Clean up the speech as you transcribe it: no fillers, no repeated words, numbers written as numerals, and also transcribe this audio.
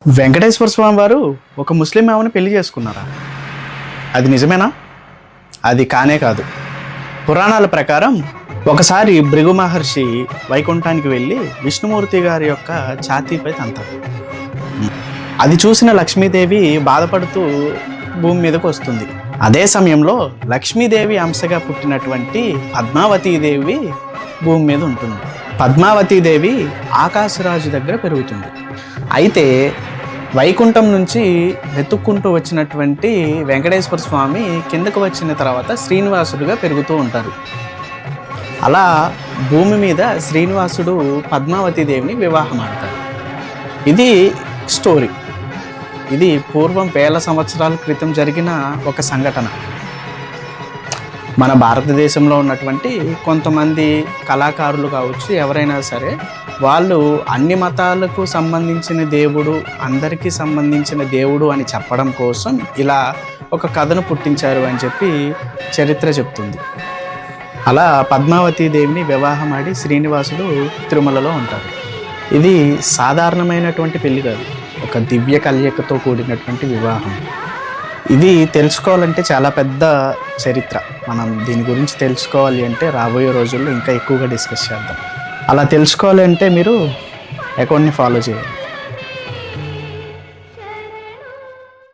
వెంకటేశ్వర స్వామి వారు ఒక ముస్లిం ఆమెను పెళ్లి చేసుకున్నారా? అది నిజమేనా? అది కానే కాదు. పురాణాల ప్రకారం ఒకసారి భృగు మహర్షి వైకుంఠానికి వెళ్ళి విష్ణుమూర్తి గారి యొక్క ఛాతీపై తంతారు. అది చూసిన లక్ష్మీదేవి బాధపడుతూ భూమి మీదకు వస్తుంది. అదే సమయంలో లక్ష్మీదేవి అంశగా పుట్టినటువంటి పద్మావతీదేవి భూమి మీద ఉంటుంది. పద్మావతీదేవి ఆకాశరాజు దగ్గర పెరుగుతుంది. అయితే వైకుంఠం నుంచి వెతుక్కుంటూ వచ్చినటువంటి వెంకటేశ్వర స్వామి కిందకు వచ్చిన తర్వాత శ్రీనివాసుడుగా పెరుగుతూ ఉంటారు. అలా భూమి మీద శ్రీనివాసుడు పద్మావతీదేవిని వివాహం ఆడతారు. ఇది స్టోరీ. ఇది పూర్వం 1000 సంవత్సరాల క్రితం జరిగిన ఒక సంఘటన. మన భారతదేశంలో ఉన్నటువంటి కొంతమంది కళాకారులు కావచ్చు, ఎవరైనా సరే, వాళ్ళు అన్ని మతాలకు సంబంధించిన దేవుడు, అందరికీ సంబంధించిన దేవుడు అని చెప్పడం కోసం ఇలా ఒక కథను పుట్టించారు అని చెప్పి చరిత్ర చెప్తుంది. అలా పద్మావతీదేవిని వివాహం ఆడి శ్రీనివాసుడు తిరుమలలో ఉంటారు. ఇది సాధారణమైనటువంటి పెళ్లి కాదు, ఒక దివ్య కలయికతో కూడినటువంటి వివాహం. ఇది తెలుసుకోవాలంటే చాలా పెద్ద చరిత్ర. మనం దీని గురించి తెలుసుకోవాలి అంటే రాబోయే రోజుల్లో ఇంకా ఎక్కువగా డిస్కస్ చేద్దాం. అలా తెలుసుకోవాలి అంటే మీరు అకౌంట్ని ఫాలో చేయాలి.